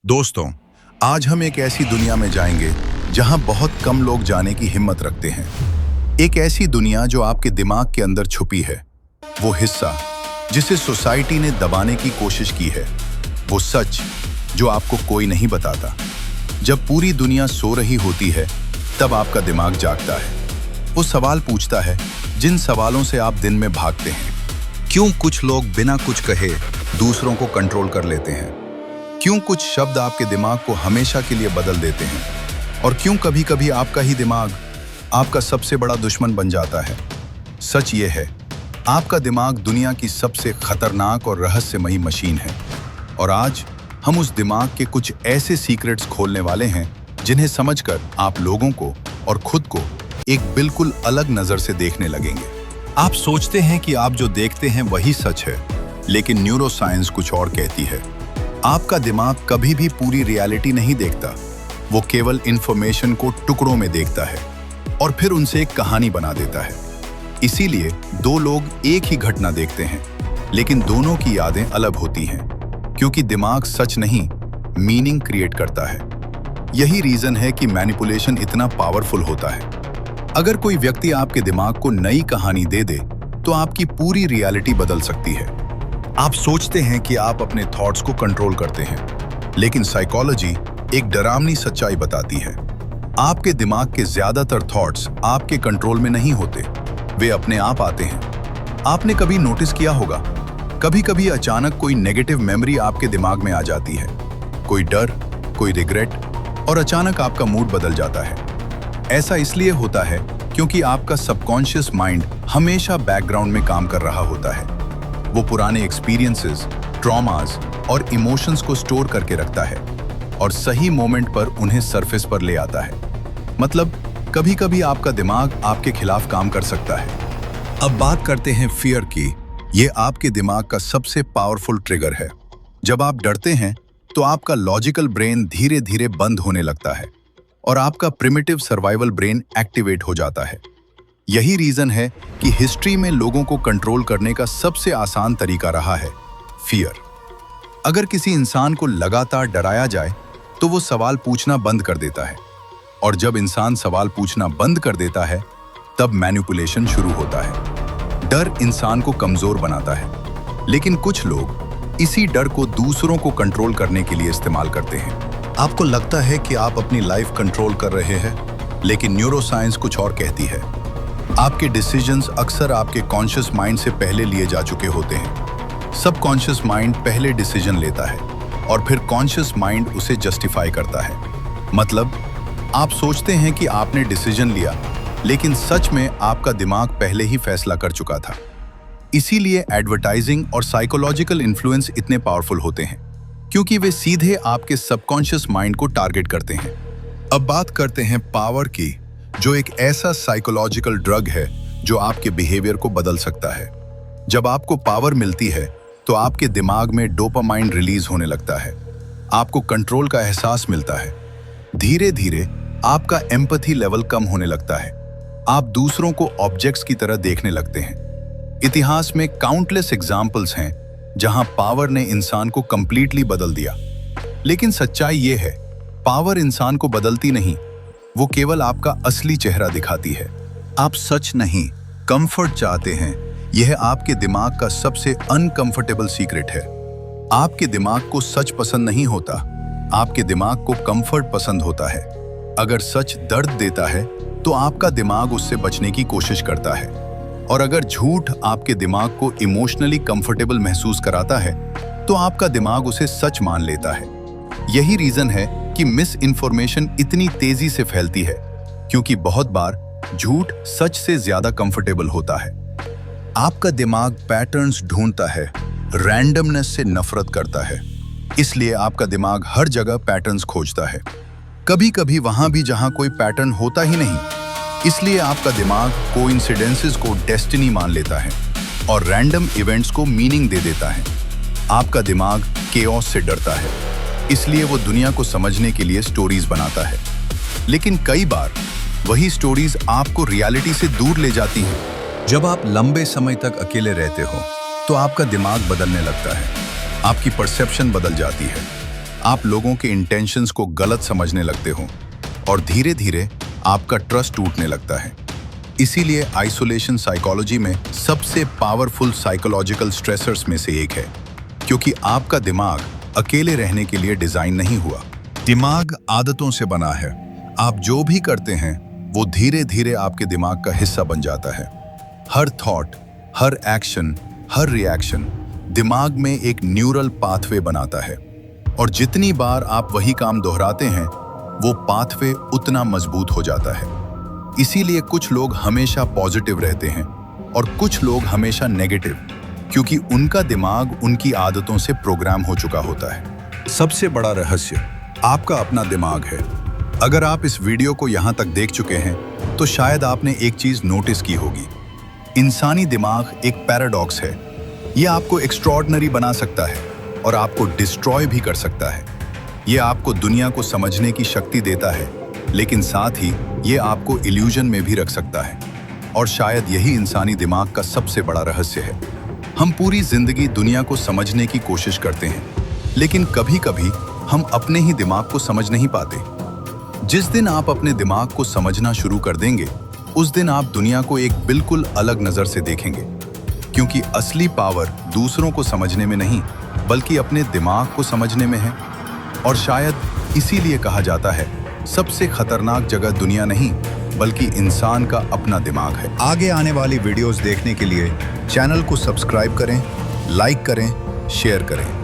दोस्तों, आज हम एक ऐसी दुनिया में जाएंगे जहां बहुत कम लोग जाने की हिम्मत रखते हैं। एक ऐसी दुनिया जो आपके दिमाग के अंदर छुपी है, वो हिस्सा जिसे सोसाइटी ने दबाने की कोशिश की है, वो सच जो आपको कोई नहीं बताता। जब पूरी दुनिया सो रही होती है, तब आपका दिमाग जागता है। वो सवाल पूछता है जिन सवालों से आप दिन में भागते हैं। क्यों कुछ लोग बिना कुछ कहे दूसरों को कंट्रोल कर लेते हैं? क्यों कुछ शब्द आपके दिमाग को हमेशा के लिए बदल देते हैं? और क्यों कभी-कभी आपका ही दिमाग आपका सबसे बड़ा दुश्मन बन जाता है? सच ये है, आपका दिमाग दुनिया की सबसे खतरनाक और रहस्यमयी मशीन है। और आज हम उस दिमाग के कुछ ऐसे सीक्रेट्स खोलने वाले हैं जिन्हें समझकर आप लोगों को और खुद को एक बिल्कुल अलग नजर से देखने लगेंगे। आप सोचते हैं कि आप जो देखते हैं वही सच है, लेकिन न्यूरोसाइंस कुछ और कहती है। आपका दिमाग कभी भी पूरी रियलिटी नहीं देखता, वो केवल इंफॉर्मेशन को टुकड़ों में देखता है और फिर उनसे एक कहानी बना देता है। इसीलिए दो लोग एक ही घटना देखते हैं, लेकिन दोनों की यादें अलग होती हैं, क्योंकि दिमाग सच नहीं, मीनिंग क्रिएट करता है। यही रीजन है कि मैनिपुलेशन इतना पावरफुल होता है। अगर कोई व्यक्ति आपके दिमाग को नई कहानी दे दे, तो आपकी पूरी रियलिटी बदल सकती है। आप सोचते हैं कि आप अपने थॉट्स को कंट्रोल करते हैं, लेकिन साइकोलॉजी एक डरावनी सच्चाई बताती है। आपके दिमाग के ज्यादातर थॉट्स आपके कंट्रोल में नहीं होते, वे अपने आप आते हैं। आपने कभी नोटिस किया होगा, कभी-कभी अचानक कोई नेगेटिव मेमोरी आपके दिमाग में आ जाती है, कोई डर, कोई रिग्रेट, और अचानक आपका मूड बदल जाता है। ऐसा इसलिए होता है क्योंकि आपका सबकॉन्शियस माइंड हमेशा बैकग्राउंड में काम कर रहा होता है। वो पुराने एक्सपीरियंसेस, ट्रॉमास और इमोशंस को स्टोर करके रखता है और सही मोमेंट पर उन्हें सरफेस पर ले आता है। मतलब कभी-कभी आपका दिमाग आपके खिलाफ काम कर सकता है। अब बात करते हैं फियर की। ये आपके दिमाग का सबसे पावरफुल ट्रिगर है। जब आप डरते हैं तो आपका लॉजिकल ब्रेन धीरे-धीरे बंद होने लगता है और आपका प्रिमिटिव सर्वाइवल ब्रेन एक्टिवेट हो जाता है। यही रीजन है कि हिस्ट्री में लोगों को कंट्रोल करने का सबसे आसान तरीका रहा है फियर। अगर किसी इंसान को लगातार डराया जाए तो वो सवाल पूछना बंद कर देता है, और जब इंसान सवाल पूछना बंद कर देता है तब मैनिपुलेशन शुरू होता है। डर इंसान को कमजोर बनाता है, लेकिन कुछ लोग इसी डर को दूसरों को कंट्रोल करने के लिए इस्तेमाल करते हैं। आपको लगता है कि आप अपनी लाइफ कंट्रोल कर रहे हैं, लेकिन न्यूरोसाइंस कुछ और कहती है। आपके डिसीजंस अक्सर आपके कॉन्शियस माइंड से पहले लिए जा चुके होते हैं। सबकॉन्शियस माइंड पहले डिसीजन लेता है और फिर कॉन्शियस माइंड उसे जस्टिफाई करता है। मतलब आप सोचते हैं कि आपने डिसीजन लिया, लेकिन सच में आपका दिमाग पहले ही फैसला कर चुका था। इसीलिए एडवर्टाइजिंग और साइकोलॉजिकल इन्फ्लुएंस इतने पावरफुल होते हैं, क्योंकि वे सीधे आपके सबकॉन्शियस माइंड को टारगेट करते हैं। अब बात करते हैं पावर की, जो एक ऐसा साइकोलॉजिकल ड्रग है जो आपके बिहेवियर को बदल सकता है। जब आपको पावर मिलती है तो आपके दिमाग में डोपामाइन रिलीज होने लगता है। आपको कंट्रोल का एहसास मिलता है। धीरे धीरे आपका एम्पैथी लेवल कम होने लगता है। आप दूसरों को ऑब्जेक्ट्स की तरह देखने लगते हैं। इतिहास में काउंटलेस एग्जाम्पल्स हैं जहां पावर ने इंसान को कंप्लीटली बदल दिया। लेकिन सच्चाई ये है, पावर इंसान को बदलती नहीं, वो केवल आपका असली चेहरा दिखाती है। आप सच नहीं, कंफर्ट चाहते हैं। यह आपके दिमाग का सबसे अनकंफर्टेबल सीक्रेट है। आपके दिमाग को सच पसंद नहीं होता, आपके दिमाग को कंफर्ट पसंद होता है। अगर सच दर्द देता है तो आपका दिमाग उससे बचने की कोशिश करता है, और अगर झूठ आपके दिमाग को इमोशनली कंफर्टेबल महसूस कराता है तो आपका दिमाग उसे सच मान लेता है। यही रीजन है कि मिस इन्फॉर्मेशन इतनी तेजी से फैलती है, क्योंकि बहुत बार झूठ सच से ज्यादा कंफर्टेबल होता है। आपका दिमाग पैटर्न्स ढूंढता है, रैंडमनेस से नफरत करता है। इसलिए आपका दिमाग हर जगह पैटर्न्स खोजता है, कभी-कभी वहां भी जहां कोई पैटर्न होता ही नहीं। इसलिए आपका दिमाग कोइंसिडेंसेस को डेस्टिनी मान लेता है और रैंडम इवेंट्स को मीनिंग दे देता है। आपका दिमाग केओस से डरता है, इसलिए वो दुनिया को समझने के लिए स्टोरीज बनाता है। लेकिन कई बार वही स्टोरीज आपको रियलिटी से दूर ले जाती हैं। जब आप लंबे समय तक अकेले रहते हो तो आपका दिमाग बदलने लगता है, आपकी परसेप्शन बदल जाती है। आप लोगों के इंटेंशंस को गलत समझने लगते हो और धीरे धीरे आपका ट्रस्ट टूटने लगता है। इसीलिए आइसोलेशन साइकोलॉजी में सबसे पावरफुल साइकोलॉजिकल स्ट्रेसर्स में से एक है, क्योंकि आपका दिमाग अकेले रहने के लिए डिजाइन नहीं हुआ। दिमाग आदतों से बना है। आप जो भी करते हैं वो धीरे धीरे आपके दिमाग का हिस्सा बन जाता है। हर थॉट, हर एक्शन, हर रिएक्शन दिमाग में एक न्यूरल पाथवे बनाता है, और जितनी बार आप वही काम दोहराते हैं वो पाथवे उतना मजबूत हो जाता है। इसीलिए कुछ लोग हमेशा पॉजिटिव रहते हैं और कुछ लोग हमेशा नेगेटिव, क्योंकि उनका दिमाग उनकी आदतों से प्रोग्राम हो चुका होता है। सबसे बड़ा रहस्य आपका अपना दिमाग है। अगर आप इस वीडियो को यहाँ तक देख चुके हैं तो शायद आपने एक चीज नोटिस की होगी। इंसानी दिमाग एक पैराडॉक्स है। ये आपको एक्स्ट्रॉर्डिनरी बना सकता है और आपको डिस्ट्रॉय भी कर सकता है। ये आपको दुनिया को समझने की शक्ति देता है, लेकिन साथ ही ये आपको इल्यूजन में भी रख सकता है। और शायद यही इंसानी दिमाग का सबसे बड़ा रहस्य है। हम पूरी जिंदगी दुनिया को समझने की कोशिश करते हैं, लेकिन कभी-कभी हम अपने ही दिमाग को समझ नहीं पाते। जिस दिन आप अपने दिमाग को समझना शुरू कर देंगे, उस दिन आप दुनिया को एक बिल्कुल अलग नजर से देखेंगे, क्योंकि असली पावर दूसरों को समझने में नहीं, बल्कि अपने दिमाग को समझने में है। और शायद इसीलिए कहा जाता है, सबसे खतरनाक जगह दुनिया नहीं, बल्कि इंसान का अपना दिमाग है। आगे आने वाली वीडियोस देखने के लिए चैनल को सब्सक्राइब करें, लाइक करें, शेयर करें।